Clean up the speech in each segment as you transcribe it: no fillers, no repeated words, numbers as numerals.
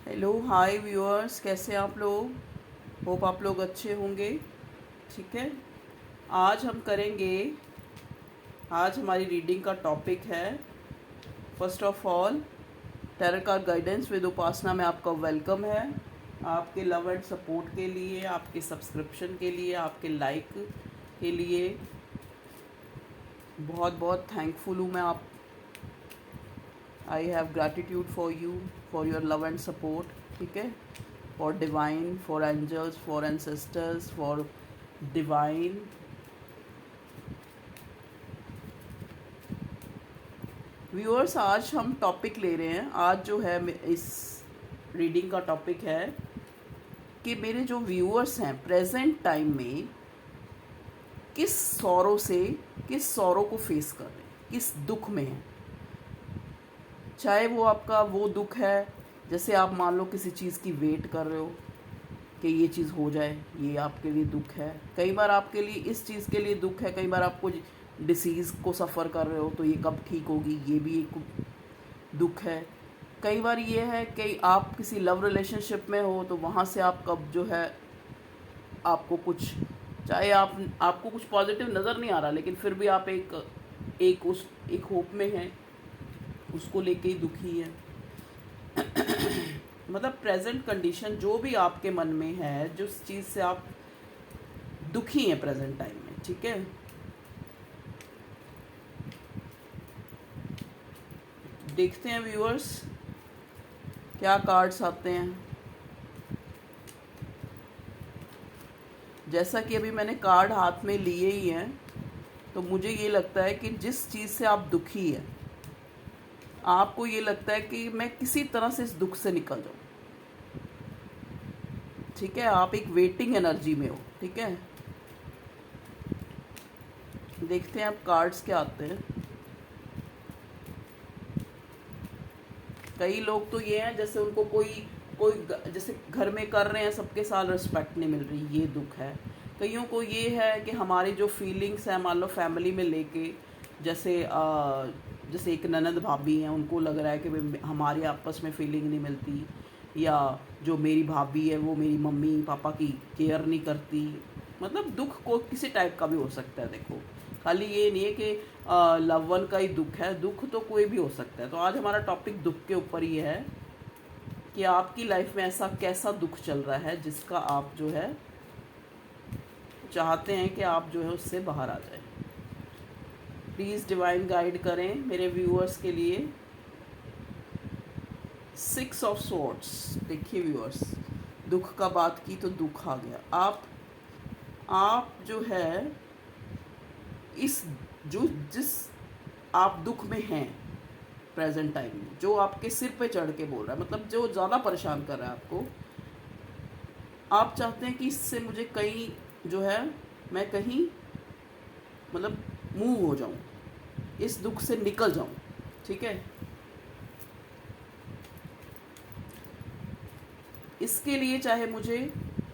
Hello hi viewers, कैसे हैं आप लोग। होप आप लोग अच्छे होंगे। ठीक है, आज हम करेंगे। आज हमारी रीडिंग का टॉपिक है first of all tarot card guidance with Upasana में आपका वेलकम है। आपके लव एंड सपोर्ट के लिए, आपके सब्सक्रिप्शन के लिए, आपके लाइक के लिए बहुत बहुत थैंकफुल हूँ मैं। आप I have gratitude for your love and support. ठीक है, for divine, for angels, for ancestors, for divine. Viewers, आज हम टॉपिक ले रहे हैं। आज जो है इस रीडिंग का टॉपिक है कि मेरे जो व्यूअर्स हैं प्रेजेंट टाइम में किस सौरों को फेस कर रहे हैं, किस दुख में हैं। चाहे वो आपका वो दुख है, जैसे आप मान लो किसी चीज़ की वेट कर रहे हो कि ये चीज़ हो जाए, ये आपके लिए दुख है। कई बार आपके लिए इस चीज़ के लिए दुख है, कई बार आपको डिसीज़ को सफ़र कर रहे हो तो ये कब ठीक होगी, ये भी एक दुख है। कई बार ये है कि आप किसी लव रिलेशनशिप में हो तो वहाँ से आप कब जो है आपको कुछ, चाहे आपको कुछ पॉजिटिव नज़र नहीं आ रहा, लेकिन फिर भी आप एक होप में हैं, उसको लेके ही दुखी है। मतलब प्रेजेंट कंडीशन जो भी आपके मन में है, जिस चीज़ से आप दुखी हैं प्रेजेंट टाइम में। ठीक है, देखते हैं व्यूअर्स क्या कार्ड्स आते हैं। जैसा कि अभी मैंने कार्ड हाथ में लिए ही हैं, तो मुझे ये लगता है कि जिस चीज़ से आप दुखी हैं, आपको ये लगता है कि मैं किसी तरह से इस दुख से निकल जाऊं। ठीक है, आप एक वेटिंग एनर्जी में हो। ठीक है, देखते हैं अब कार्ड्स क्या आते हैं। कई लोग तो ये हैं जैसे उनको कोई कोई जैसे घर में कर रहे हैं, सबके साथ रिस्पेक्ट नहीं मिल रही, ये दुख है। कईयों को ये है कि हमारी जो फीलिंग्स हैं, मान लो फैमिली में लेके, जैसे एक ननद भाभी हैं, उनको लग रहा है कि हमारी आपस में फीलिंग नहीं मिलती, या जो मेरी भाभी है वो मेरी मम्मी पापा की केयर नहीं करती। मतलब दुख को किसी टाइप का भी हो सकता है। देखो, खाली ये नहीं है कि लव वन का ही दुख है, दुख तो कोई भी हो सकता है। तो आज हमारा टॉपिक दुख के ऊपर ही है कि आपकी लाइफ में ऐसा कैसा दुख चल रहा है जिसका आप जो है चाहते हैं कि आप जो है उससे बाहर आ जाए। प्लीज़ डिवाइन गाइड करें मेरे व्यूअर्स के लिए। 6 ऑफ सॉर्ड्स। देखिए व्यूअर्स, दुख का बात की तो दुख आ गया। आप जो है जिस आप दुख में हैं प्रेजेंट टाइम में, जो आपके सिर पे चढ़ के बोल रहा है, मतलब जो ज़्यादा परेशान कर रहा है आपको, आप चाहते हैं कि इससे मुझे कहीं जो है मैं कहीं मतलब मूव हो जाऊं, इस दुख से निकल जाऊं। ठीक है, इसके लिए चाहे मुझे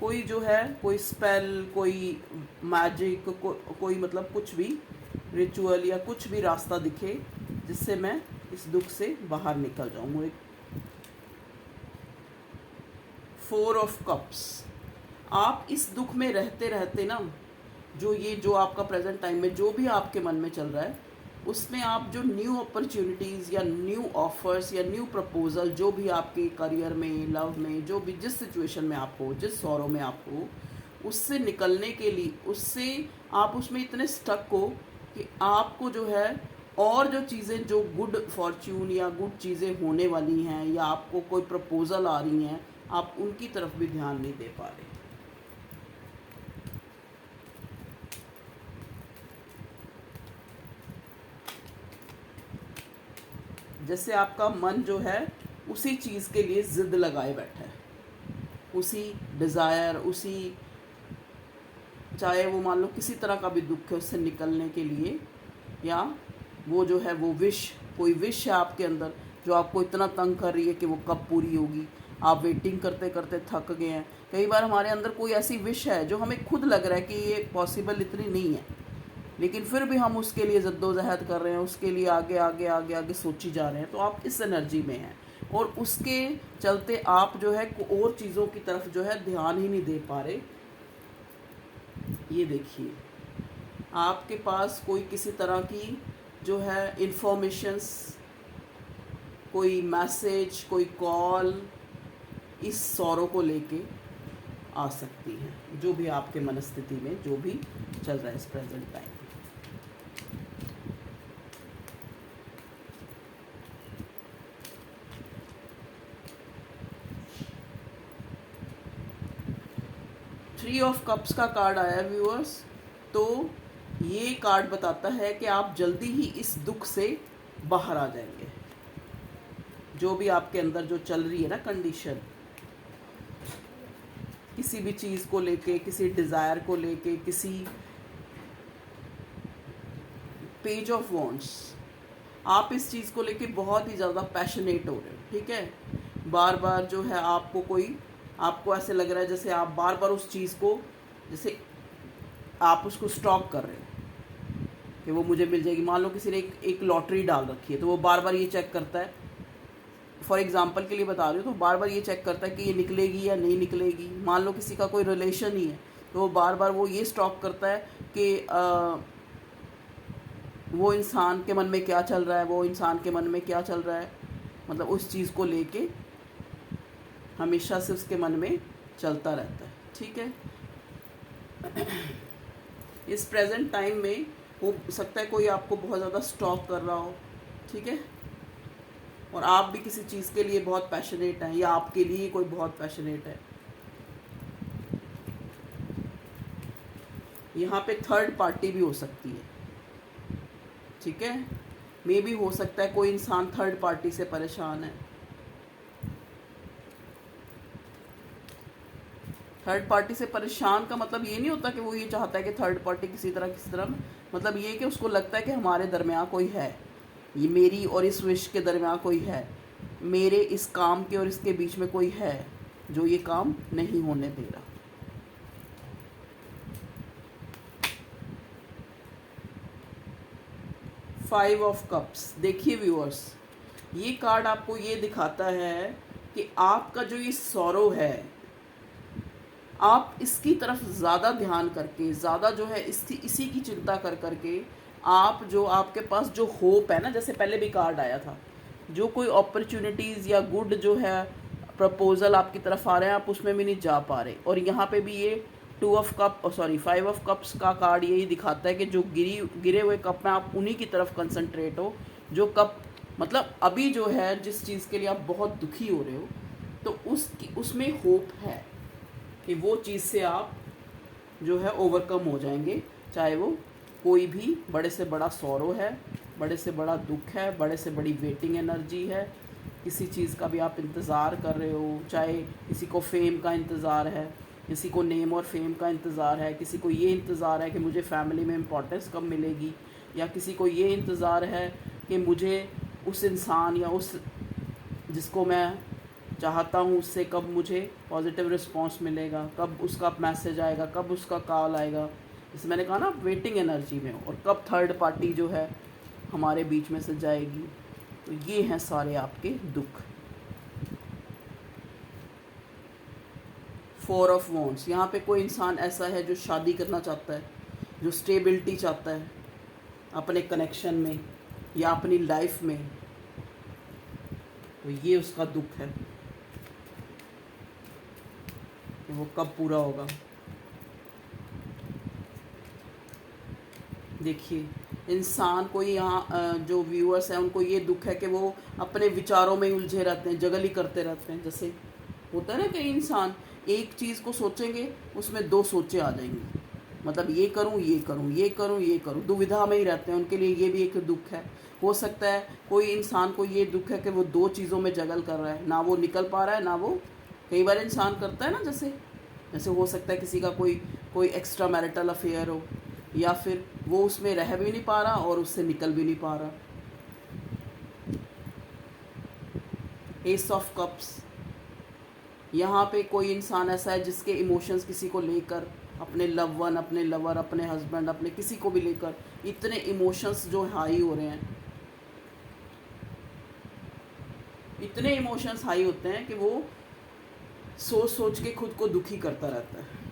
कोई जो है कोई स्पेल, कोई मैजिक, कोई मतलब कुछ भी रिचुअल या कुछ भी रास्ता दिखे जिससे मैं इस दुख से बाहर निकल जाऊँ। 4 ऑफ कप्स। आप इस दुख में रहते रहते ना, जो आपका प्रेजेंट टाइम में जो भी आपके मन में चल रहा है, उसमें आप जो न्यू अपॉर्चुनिटीज़ या न्यू ऑफर्स या न्यू प्रपोजल, जो भी आपके करियर में, लव में, जो भी जिस सिचुएशन में आप हो, जिस सौरों में आप हो, उससे निकलने के लिए, उससे आप उसमें इतने स्टक हो कि आपको जो है और जो चीज़ें, जो गुड फॉर्च्यून या गुड चीज़ें होने वाली हैं, या आपको कोई प्रपोजल आ रही हैं, आप उनकी तरफ भी ध्यान नहीं दे पा रहे। जैसे आपका मन जो है उसी चीज़ के लिए ज़िद लगाए बैठा है, उसी डिज़ायर, उसी, चाहे वो मान लो किसी तरह का भी दुख है, उससे निकलने के लिए, या वो जो है वो कोई विश है आपके अंदर जो आपको इतना तंग कर रही है कि वो कब पूरी होगी। आप वेटिंग करते करते थक गए हैं। कई बार हमारे अंदर कोई ऐसी विश है जो हमें खुद लग रहा है कि ये पॉसिबल इतनी नहीं है, लेकिन फिर भी हम उसके लिए जद्दोजहद कर रहे हैं, उसके लिए आगे आगे आगे आगे सोची जा रहे हैं, तो आप इस एनर्जी में हैं। और उसके चलते आप जो है और चीज़ों की तरफ जो है ध्यान ही नहीं दे पा रहे। ये देखिए, आपके पास कोई किसी तरह की जो है इंफॉर्मेशंस, कोई मैसेज, कोई कॉल इस सौरों को लेके आ सकती है, जो भी आपके मनस्थिति में जो भी चल रहा है इस present time. Three of cups का कार्ड आया व्यूअर्स। तो ये कार्ड बताता है कि आप जल्दी ही इस दुख से बाहर आ जाएंगे। जो भी आपके अंदर जो चल रही है ना कंडीशन, किसी भी चीज़ को लेके, किसी डिज़ायर को लेके, किसी पेज ऑफ वॉन्ट्स, आप इस चीज़ को लेके बहुत ही ज़्यादा पैशनेट हो रहे हो, ठीक है। बार बार जो है आपको ऐसे लग रहा है जैसे आप बार बार उस चीज़ को, जैसे आप उसको स्टॉक कर रहे हो कि वो मुझे मिल जाएगी। मान लो किसी ने एक लॉटरी डाल रखी है, तो वो बार बार ये चेक करता है, फॉर एग्जांपल के लिए बता रही हूँ, तो बार बार ये चेक करता है कि ये निकलेगी या नहीं निकलेगी। मान लो किसी का कोई रिलेशन ही है, तो वो बार बार वो ये स्टॉक करता है कि वो इंसान के मन में क्या चल रहा है, वो इंसान के मन में क्या चल रहा है, मतलब उस चीज़ को लेके हमेशा से उसके मन में चलता रहता है, ठीक है। इस प्रेजेंट टाइम में हो सकता है कोई आपको बहुत ज़्यादा स्टॉक कर रहा हो, ठीक है, और आप भी किसी चीज़ के लिए बहुत पैशनेट हैं, या आपके लिए कोई बहुत पैशनेट है। यहाँ पे थर्ड पार्टी भी हो सकती है, ठीक है। मे भी हो सकता है कोई इंसान थर्ड पार्टी से परेशान है। थर्ड पार्टी से परेशान का मतलब ये नहीं होता कि वो ये चाहता है कि थर्ड पार्टी किसी तरह, मतलब ये कि उसको लगता है कि हमारे दरमियान कोई है, ये मेरी और इस विश के दरमियान कोई है, मेरे इस काम के और इसके बीच में कोई है जो ये काम नहीं होने दे रहा। फाइव ऑफ कप्स, देखिए व्यूअर्स, ये कार्ड आपको ये दिखाता है कि आपका जो ये सौरव है, आप इसकी तरफ ज़्यादा ध्यान करके, ज़्यादा जो है इसी की चिंता कर करके, आप जो आपके पास जो होप है ना, जैसे पहले भी कार्ड आया था, जो कोई अपॉर्चुनिटीज़ या गुड जो है प्रपोजल आपकी तरफ आ रहे हैं, आप उसमें भी नहीं जा पा रहे। और यहाँ पे भी ये फाइव ऑफ कप्स का कार्ड यही दिखाता है कि जो गिरे हुए कप में आप उन्हीं की तरफ कंसंट्रेट हो, जो कप मतलब अभी जो है जिस चीज़ के लिए आप बहुत दुखी हो रहे हो, तो उसमें होप है कि वो चीज़ से आप जो है ओवरकम हो जाएंगे। चाहे वो कोई भी बड़े से बड़ा सौरव है, बड़े से बड़ा दुख है, बड़े से बड़ी वेटिंग एनर्जी है, किसी चीज़ का भी आप इंतज़ार कर रहे हो, चाहे किसी को फेम का इंतज़ार है, किसी को नेम और फेम का इंतज़ार है, किसी को ये इंतज़ार है कि मुझे फैमिली में इम्पोर्टेंस कब मिलेगी, या किसी को ये इंतज़ार है कि मुझे उस इंसान या उस जिसको मैं चाहता हूँ उससे कब मुझे पॉजिटिव रिस्पांस मिलेगा, कब उसका मैसेज आएगा, कब उसका कॉल आएगा। जैसे मैंने कहा ना, वेटिंग एनर्जी में हो, और कब थर्ड पार्टी जो है हमारे बीच में से जाएगी। तो ये हैं सारे आपके दुख। फोर ऑफ वॉन्ड्स, यहाँ पे कोई इंसान ऐसा है जो शादी करना चाहता है, जो स्टेबिलिटी चाहता है अपने कनेक्शन में या अपनी लाइफ में, तो ये उसका दुख है कि वो कब पूरा होगा। देखिए, इंसान को यहाँ जो व्यूअर्स हैं उनको ये दुख है कि वो अपने विचारों में उलझे रहते हैं, जगल ही करते रहते हैं। जैसे होता है ना कि इंसान एक चीज़ को सोचेंगे, उसमें दो सोचे आ जाएंगी, मतलब ये करूँ ये करूँ ये करूँ ये करूँ, दुविधा में ही रहते हैं। उनके लिए ये भी एक दुख है। हो सकता है कोई इंसान को ये दुख है कि वो दो चीज़ों में जगल कर रहा है, ना वो निकल पा रहा है, ना वो, कई बार इंसान करता है ना, जैसे जैसे हो सकता है किसी का कोई एक्स्ट्रा मैरिटल अफेयर हो, या फिर वो उसमें रह भी नहीं पा रहा और उससे निकल भी नहीं पा रहा। एस ऑफ कप्स, यहाँ पे कोई इंसान ऐसा है जिसके इमोशंस किसी को लेकर अपने लव वन, अपने लवर, अपने हस्बैंड, अपने किसी को भी लेकर इतने इमोशंस जो हाई हो रहे हैं, इतने इमोशंस हाई होते हैं कि वो सोच सोच के खुद को दुखी करता रहता है।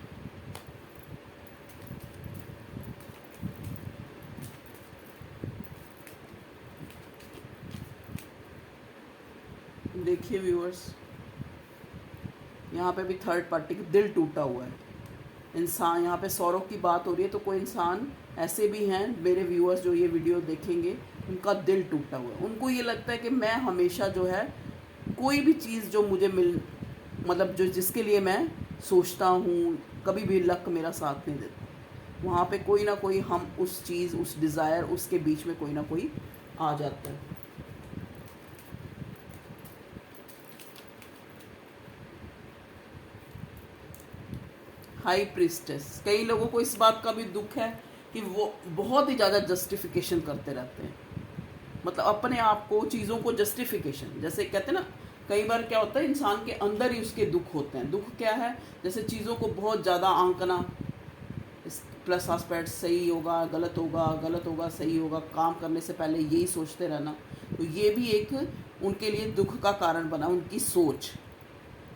देखिए व्यूअर्स, यहाँ पे भी थर्ड पार्टी का दिल टूटा हुआ है इंसान। यहाँ पे सौरव की बात हो रही है, तो कोई इंसान ऐसे भी हैं मेरे व्यूअर्स जो ये वीडियो देखेंगे, उनका दिल टूटा हुआ है। उनको ये लगता है कि मैं हमेशा जो है कोई भी चीज़ जो मुझे मतलब जो जिसके लिए मैं सोचता हूँ, कभी भी लक मेरा साथ नहीं देता। वहाँ पे कोई ना कोई हम उस चीज़, उस डिज़ायर, उसके बीच में कोई ना कोई आ जाता है। हाई प्रिस्टेस, कई लोगों को इस बात का भी दुख है कि वो बहुत ही ज़्यादा जस्टिफिकेशन करते रहते हैं। मतलब अपने आप को, चीज़ों को जस्टिफिकेशन, जैसे कहते हैं ना, कई बार क्या होता है इंसान के अंदर ही उसके दुख होते हैं। दुख क्या है? जैसे चीज़ों को बहुत ज़्यादा आंकना, प्लस आस्पेक्ट, सही होगा, गलत होगा, गलत होगा, सही होगा, काम करने से पहले यही सोचते रहना। तो ये भी एक उनके लिए दुख का कारण बना, उनकी सोच,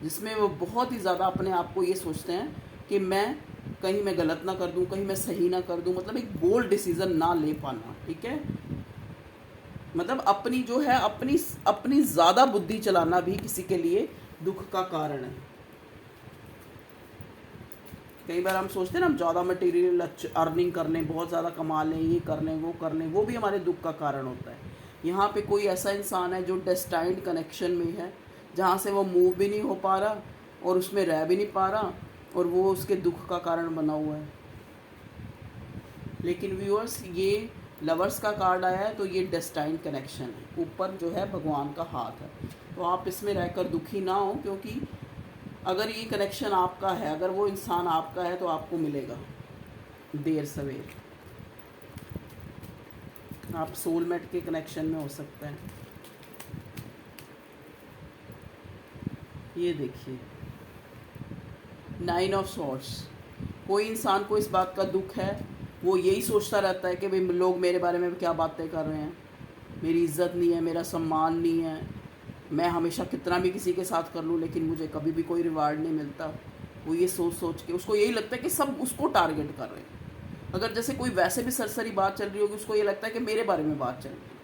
जिसमें वो बहुत ही ज़्यादा अपने आप को ये सोचते हैं कि कहीं मैं गलत ना कर दूं, कहीं मैं सही ना कर दूं। मतलब एक बोल्ड डिसीज़न ना ले पाना, ठीक है। मतलब अपनी जो है, अपनी ज़्यादा बुद्धि चलाना भी किसी के लिए दुख का कारण है। कई बार हम सोचते हैं ना, हम ज़्यादा मटेरियल अर्निंग कर लें, बहुत ज़्यादा कमा लें, ये कर लें, वो भी हमारे दुख का कारण होता है। यहाँ पे कोई ऐसा इंसान है जो डेस्टाइन्ड कनेक्शन में है, जहाँ से वो मूव भी नहीं हो पा रहा और उसमें रह भी नहीं पा रहा, और वो उसके दुख का कारण बना हुआ है। लेकिन व्यूअर्स, ये लवर्स का कार्ड आया है, तो ये डेस्टाइन्ड कनेक्शन है, ऊपर जो है भगवान का हाथ है। तो आप इसमें रहकर दुखी ना हो, क्योंकि अगर ये कनेक्शन आपका है, अगर वो इंसान आपका है, तो आपको मिलेगा देर सवेर। आप सोलमेट के कनेक्शन में हो सकते हैं। ये देखिए, 9 ऑफ सॉर्ड्स, कोई इंसान को इस बात का दुख है, वो यही सोचता रहता है कि भाई लोग मेरे बारे में क्या बातें कर रहे हैं, मेरी इज्जत नहीं है, मेरा सम्मान नहीं है, मैं हमेशा कितना भी किसी के साथ कर लूँ लेकिन मुझे कभी भी कोई रिवार्ड नहीं मिलता। वो ये सोच सोच के, उसको यही लगता है कि सब उसको टारगेट कर रहे हैं। अगर जैसे कोई वैसे भी सरसरी बात चल रही होगी, उसको ये लगता है कि मेरे बारे में बात चल रही है।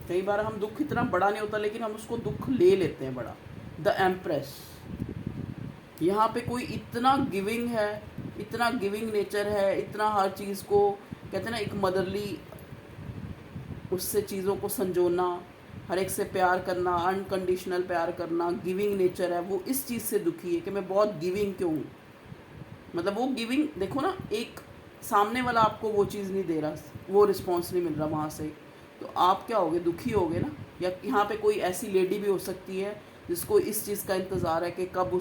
कई बार हम दुख इतना बड़ा नहीं होता, लेकिन हम उसको दुख ले लेते हैं बड़ा। द एम्प्रेस, यहाँ पे कोई इतना गिविंग है, इतना गिविंग नेचर है, इतना हर चीज़ को कहते हैं ना, एक मदरली उससे चीज़ों को संजोना, हर एक से प्यार करना, अनकंडीशनल प्यार करना, गिविंग नेचर है। वो इस चीज़ से दुखी है कि मैं बहुत गिविंग क्यों हूँ। मतलब वो गिविंग, देखो ना, एक सामने वाला आपको वो चीज़ नहीं दे रहा, वो रिस्पॉन्स नहीं मिल रहा वहाँ से, तो आप क्या होगे? दुखी होगे ना। या यहाँ पे कोई ऐसी लेडी भी हो सकती है जिसको इस चीज़ का इंतज़ार है कि कब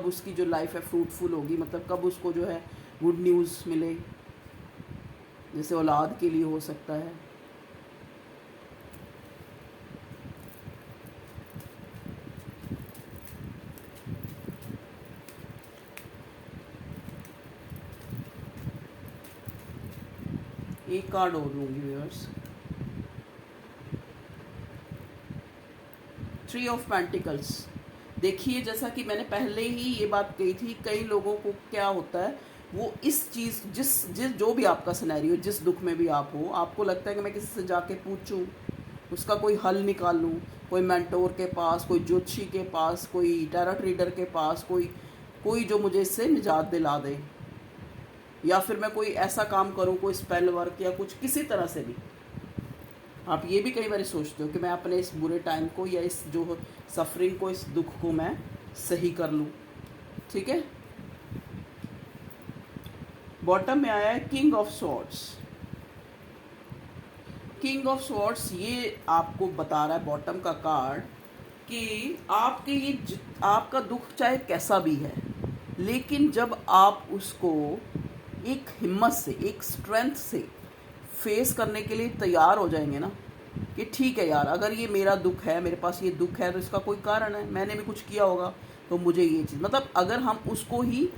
उसकी जो लाइफ है फ्रूटफुल होगी, मतलब कब उसको जो है गुड न्यूज़ मिले, जैसे औलाद के लिए हो सकता है। एक कार्ड और लूँगी व्यूअर्स, 3 ऑफ पेंटिकल्स। देखिए, जैसा कि मैंने पहले ही ये बात कही थी, कई लोगों को क्या होता है, वो इस चीज़, जिस जो भी आपका सिनेरियो, जिस दुख में भी आप हो, आपको लगता है कि मैं किसी से जाके पूछूं, उसका कोई हल निकाल लूँ, कोई मेंटोर के पास, कोई ज्योतिषी के पास, कोई टैरोट रीडर के पास, कोई जो मुझे इससे निजात दिला दे, या फिर मैं कोई ऐसा काम करूँ, कोई स्पेल वर्क या कुछ, किसी तरह से भी। आप ये भी कई बार सोचते हो कि मैं अपने इस बुरे टाइम को, या इस जो सफरिंग को, इस दुख को मैं सही कर लूँ, ठीक है। बॉटम में आया है king of swords. King of swords ये आपको बता रहा है, बॉटम का कार्ड, कि आपका दुख चाहे कैसा भी है, लेकिन जब आप उसको एक हिम्मत से, एक स्ट्रेंथ से फेस करने के लिए तैयार हो जाएंगे ना, कि ठीक है यार, अगर ये मेरा दुख है, मेरे पास ये दुख है, तो इसका कोई कारण है, मैंने भी कुछ किया होगा, तो मुझे ये चीज़, मतलब अगर हम उसको ही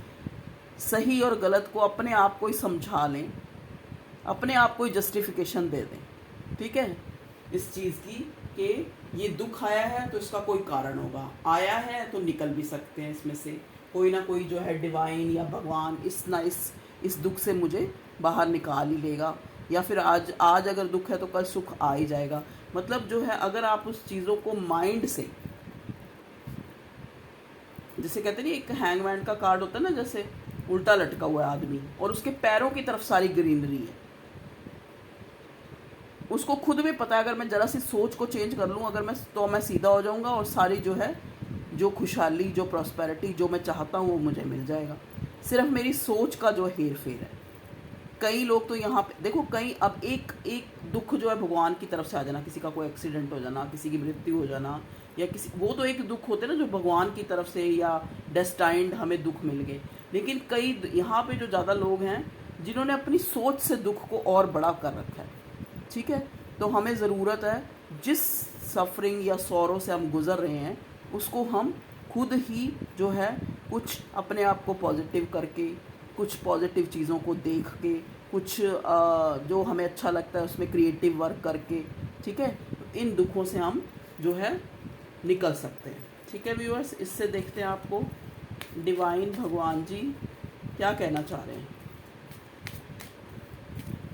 सही और गलत को अपने आप को ही समझा लें, अपने आप को ही जस्टिफिकेशन दे दें, ठीक है, इस चीज़ की कि ये दुख आया है तो इसका कोई कारण होगा, आया है तो निकल भी सकते हैं इसमें से, कोई ना कोई जो है डिवाइन या भगवान इस दुख से मुझे बाहर निकाल ही लेगा, या फिर आज अगर दुख है तो कल सुख आ ही जाएगा। मतलब जो है, अगर आप उस चीज़ों को माइंड से, जैसे कहते नहीं, एक हैंगमैन का कार्ड होता है ना, जैसे उल्टा लटका हुआ है आदमी और उसके पैरों की तरफ सारी ग्रीनरी है, उसको खुद भी पता है अगर मैं ज़रा सी सोच को चेंज कर लूँ, अगर मैं सीधा हो जाऊँगा और सारी जो है, जो खुशहाली, जो प्रॉस्पेरिटी, जो मैं चाहता हूँ वो मुझे मिल जाएगा। सिर्फ मेरी सोच का जो हेर फेर है। कई लोग तो यहाँ पे देखो, कई अब एक दुख जो है भगवान की तरफ से आ जाना, किसी का कोई एक्सीडेंट हो जाना, किसी की मृत्यु हो जाना, या किसी, वो तो एक दुख होते हैं ना जो भगवान की तरफ से या डेस्टाइंड हमें दुख मिल गए। लेकिन कई यहाँ पे जो ज़्यादा लोग हैं जिन्होंने अपनी सोच से दुख को और बड़ा कर रखा है, ठीक है। तो हमें ज़रूरत है, जिस सफरिंग या सौरों से हम गुज़र रहे हैं उसको हम खुद ही जो है कुछ अपने आप को पॉजिटिव करके, कुछ पॉजिटिव चीज़ों को देख के, कुछ जो हमें अच्छा लगता है उसमें क्रिएटिव वर्क करके, ठीक है, तो इन दुखों से हम जो है निकल सकते हैं। ठीक है व्यूअर्स, इससे देखते हैं आपको डिवाइन भगवान जी क्या कहना चाह रहे हैं,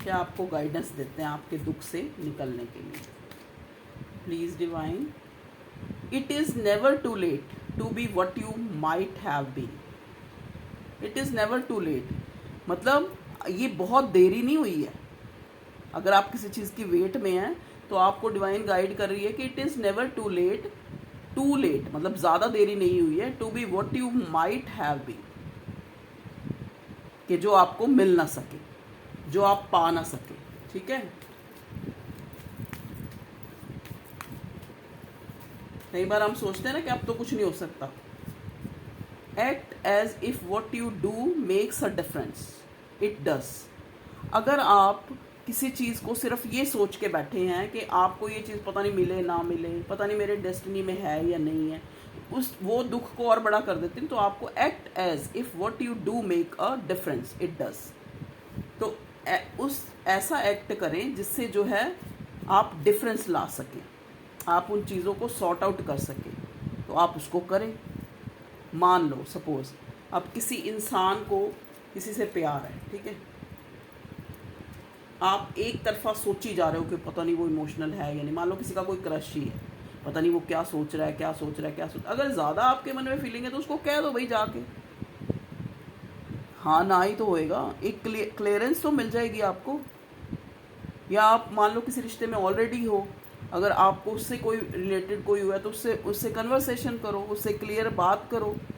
क्या आपको गाइडेंस देते हैं आपके दुख से निकलने के लिए। Please divine, it is never too late to be what you might have been. It is never too late, मतलब ये बहुत देरी नहीं हुई है। अगर आप किसी चीज़ की वेट में हैं तो आपको डिवाइन गाइड कर रही है कि it is never too late, मतलब ज़्यादा देरी नहीं हुई है, to be what you might have been, कि जो आपको मिल ना सके, जो आप पा ना सके, ठीक है। कई बार हम सोचते हैं ना कि अब तो कुछ नहीं हो सकता। Act as if what you do makes a difference, it does. अगर आप किसी चीज़ को सिर्फ ये सोच के बैठे हैं कि आपको ये चीज़ पता नहीं मिले ना मिले, पता नहीं मेरे डेस्टिनी में है या नहीं है, वो दुख को और बड़ा कर देते हैं। तो आपको act as if what you do make a difference, it does. तो ऐसा एक्ट करें जिससे जो है आप डिफरेंस ला सकें, आप उन चीज़ों को सॉर्ट आउट कर सकें, तो आप उसको करें। मान लो सपोज अब किसी इंसान को किसी से प्यार है, ठीक है, आप एक तरफा सोची जा रहे हो कि पता नहीं वो इमोशनल है या नहीं। मान लो किसी का कोई क्रश ही है, पता नहीं वो क्या सोच रहा है। अगर ज़्यादा आपके मन में फीलिंग है तो उसको कह दो भाई जाके, हाँ ना ही तो होएगा, एक क्लियरेंस तो मिल जाएगी आपको। या आप मान लो किसी रिश्ते में ऑलरेडी हो, अगर आपको उससे कोई रिलेटेड कोई हुआ है तो उससे कन्वर्सेशन करो, उससे क्लियर बात करो,